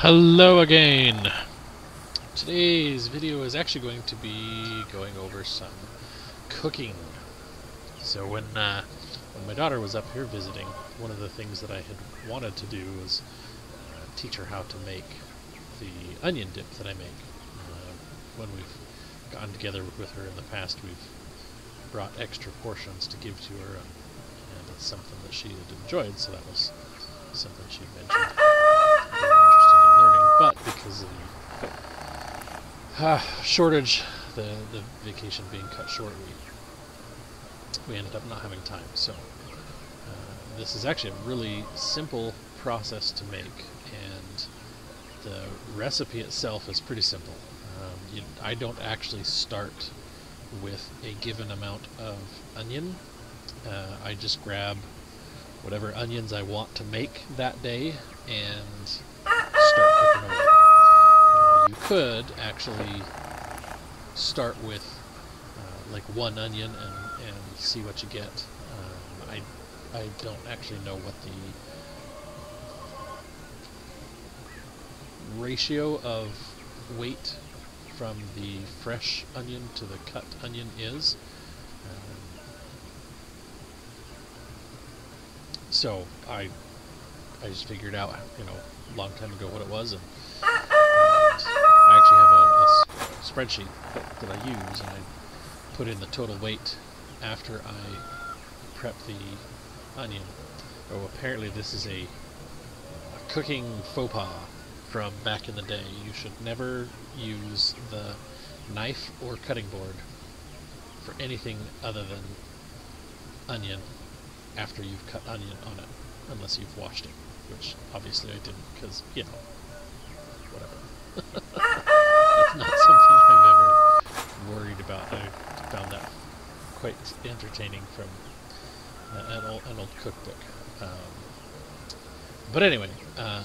Hello again! Today's video is actually going to be going over some cooking. So when my daughter was up here visiting, one of the things that I had wanted to do was teach her how to make the onion dip that I make. When we've gotten together with her in the past, we've brought extra portions to give to her, and it's something that she had enjoyed, so that was something she mentioned. But because of the shortage, the vacation being cut short, we ended up not having time. So this is actually a really simple process to make, and the recipe itself is pretty simple. I don't actually start with a given amount of onion. I just grab whatever onions I want to make that day and start cooking away. You could actually start with like one onion and see what you get. I don't actually know what the ratio of weight from the fresh onion to the cut onion is. So I just figured out, a long time ago what it was, and I actually have a spreadsheet that I use, and I put in the total weight after I prep the onion. Oh, apparently this is a cooking faux pas from back in the day. You should never use the knife or cutting board for anything other than onion after you've cut onion on it, unless you've washed it, which obviously I didn't, because, whatever. That's not something I've ever worried about. I found that quite entertaining from an old cookbook. But anyway,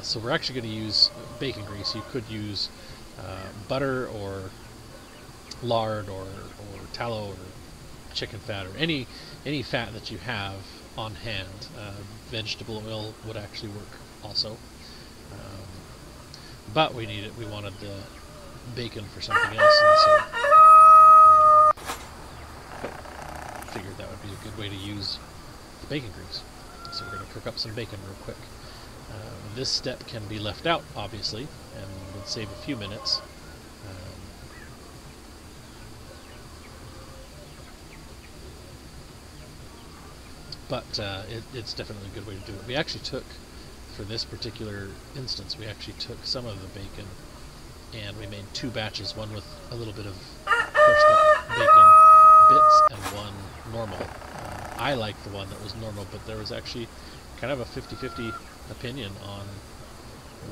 so we're actually going to use bacon grease. You could use butter or lard or tallow or chicken fat or any fat that you have on hand. Vegetable oil would actually work also. But we wanted the bacon for something else, and so figured that would be a good way to use the bacon grease. So we're going to cook up some bacon real quick. This step can be left out, obviously, and would save a few minutes. But it's definitely a good way to do it. We actually took, for this particular instance, some of the bacon and we made two batches, one with a little bit of crushed up bacon bits and one normal. I liked the one that was normal, but there was actually kind of a 50-50 opinion on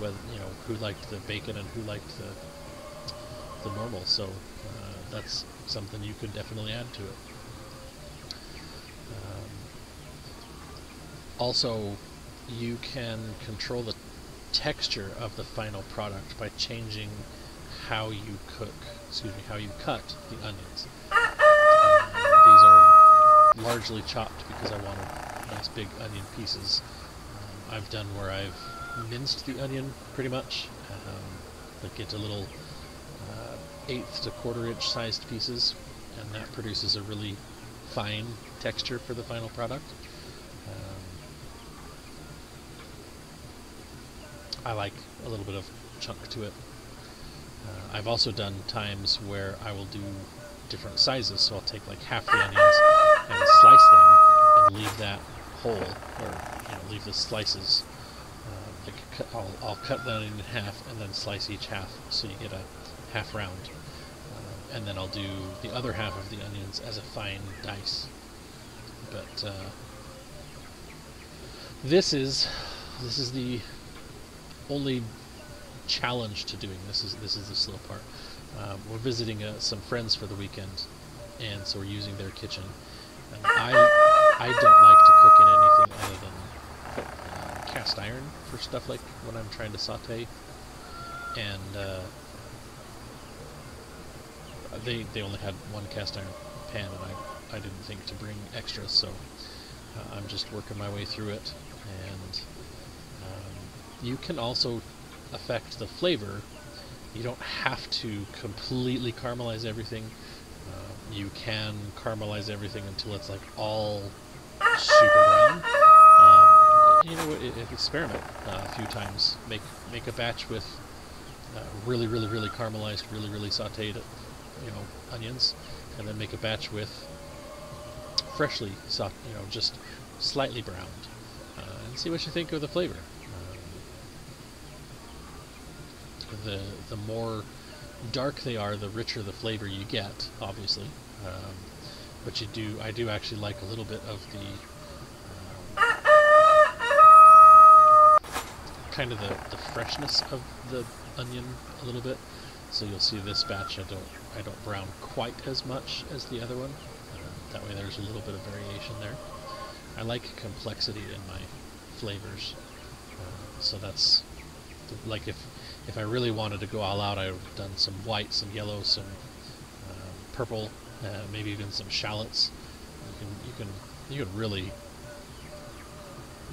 whether, who liked the bacon and who liked the normal. So that's something you could definitely add to it. Also, you can control the texture of the final product by changing how you how you cut the onions. These are largely chopped because I wanted nice big onion pieces. I've done where I've minced the onion pretty much, like into little 1/8 to 1/4 inch sized pieces, and that produces a really fine texture for the final product. I like a little bit of chunk to it. I've also done times where I will do different sizes, so I'll take like half the onions and slice them and leave that whole, or leave the slices. I'll cut the onion in half and then slice each half, so you get a half round. And then I'll do the other half of the onions as a fine dice. But this is the only challenge to doing this. Is the slow part. We're visiting some friends for the weekend, and so we're using their kitchen. And I don't like to cook in anything other than cast iron for stuff like when I'm trying to saute. And they only had one cast iron pan, and I didn't think to bring extras, so I'm just working my way through it. And you can also affect the flavor, you don't have to completely caramelize everything. You can caramelize everything until it's like all super brown. You know, experiment a few times. Make a batch with really caramelized, really sautéed, you know, onions, and then make a batch with freshly just slightly browned, and see what you think of the flavor. The more dark they are, the richer the flavor you get, obviously. But I do actually like a little bit of the kind of the freshness of the onion a little bit. So you'll see this batch I don't brown quite as much as the other one. That way there's a little bit of variation there. I like complexity in my flavors, so that's like if I really wanted to go all out, I would have done some white, some yellow, some purple, maybe even some shallots. You can really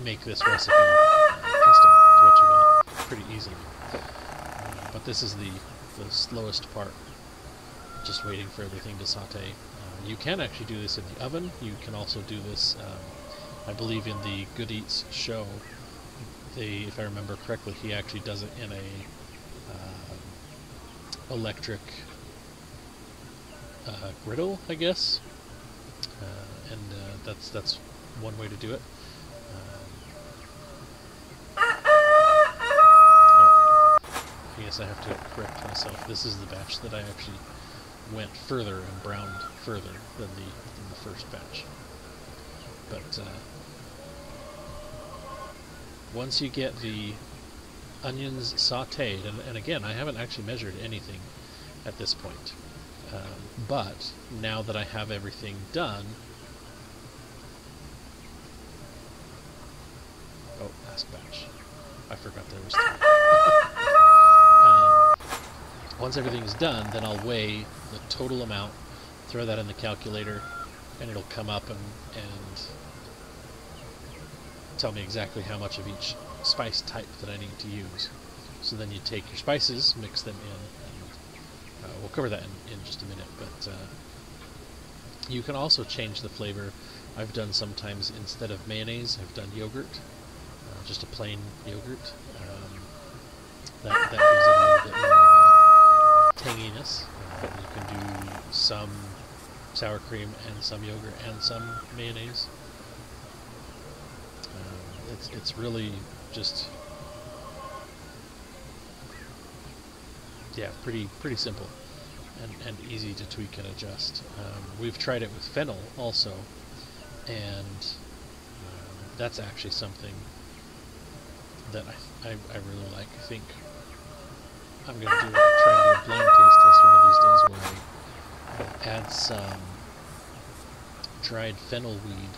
make this recipe custom to what you want pretty easily. But this is the slowest part, just waiting for everything to saute. You can actually do this in the oven. You can also do this, I believe, in the Good Eats show. If I remember correctly, he actually does it in a electric griddle, I guess, and that's one way to do it. I guess I have to correct myself. This is the batch that I actually went further and browned further than the first batch. But once you get the onions sautéed, and again, I haven't actually measured anything at this point, but now that I have everything done, oh, last batch, I forgot there was two. Once everything's done, then I'll weigh the total amount, throw that in the calculator, and it'll come up and tell me exactly how much of each spice type that I need to use. So then you take your spices, mix them in, and we'll cover that in just a minute, but you can also change the flavor. I've done sometimes, instead of mayonnaise, I've done yogurt, just a plain yogurt. That gives it a little bit more tanginess. You can do some sour cream and some yogurt and some mayonnaise. It's really just, yeah, pretty simple and easy to tweak and adjust. We've tried it with fennel also, and that's actually something that I really like. I think I'm going to try and do a blind taste test one of these days where I add some dried fennel weed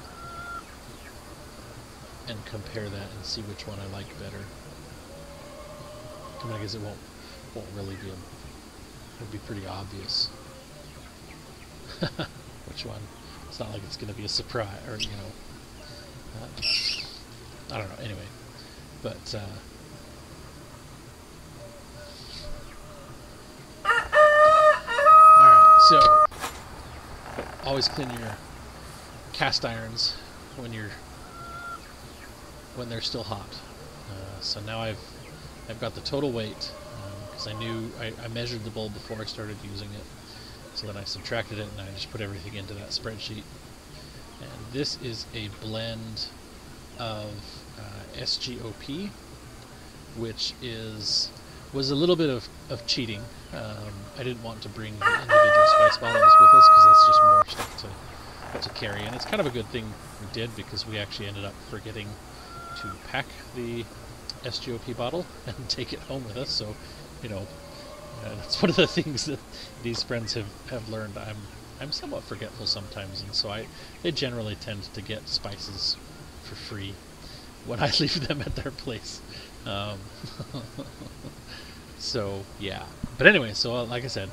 and compare that and see which one I like better. I mean, I guess it won't really be it'll be pretty obvious which one. It's not like it's going to be a surprise, or you know, I don't know. Anyway, but all right. So always clean your cast irons when they're still hot. So now I've got the total weight, because I knew I measured the bowl before I started using it. So then I subtracted it and I just put everything into that spreadsheet. And this is a blend of SGOP, which was a little bit of cheating. I didn't want to bring the individual spice bottles with us because that's just more stuff to carry, and it's kind of a good thing we did, because we actually ended up forgetting to pack the SGOP bottle and take it home with us. So, you know, that's one of the things that these friends have learned. I'm somewhat forgetful sometimes, and so they generally tend to get spices for free when I leave them at their place. So yeah, but anyway, so like I said,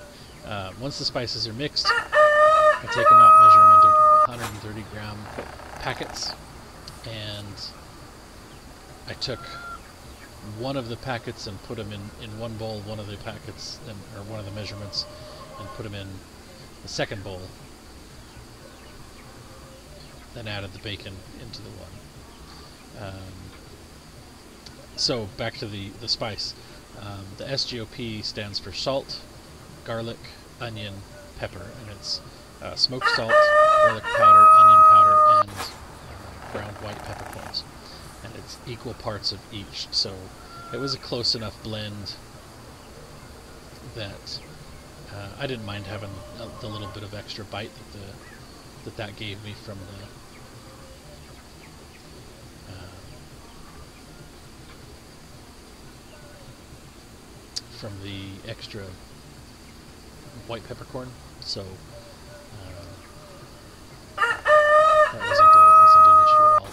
once the spices are mixed, I take them out, measure them into 130 gram packets, and I took one of the packets and put them in one bowl, one of the packets, or one of the measurements, and put them in the second bowl, then added the bacon into the one. So back to the spice. The SGOP stands for salt, garlic, onion, pepper, and it's smoked salt, garlic powder, onion powder, and ground white peppercorns. And it's equal parts of each, so it was a close enough blend that I didn't mind having the little bit of extra bite that gave me from the extra white peppercorn. So that wasn't an issue at all.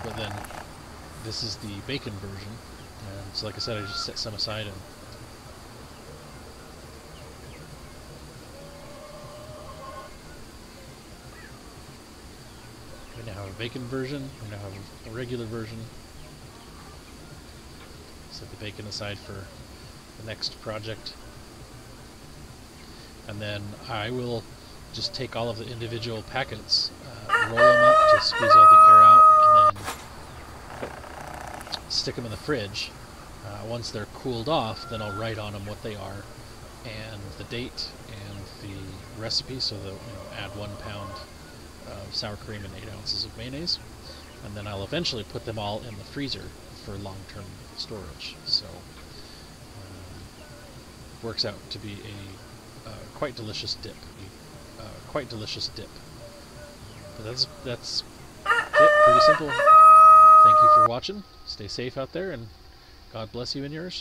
But then this is the bacon version, and so like I said, I just set some aside, and we now have a bacon version, we now have a regular version. Set the bacon aside for the next project, and then I will just take all of the individual packets, roll them up to squeeze all the air out, and then stick them in the fridge. Once they're cooled off, then I'll write on them what they are, and the date, and the recipe, so that, add 1 pound of sour cream and 8 ounces of mayonnaise, and then I'll eventually put them all in the freezer for long-term storage. So works out to be a quite delicious dip. But that's it. Pretty simple. Thank you for watching. Stay safe out there, and God bless you and yours.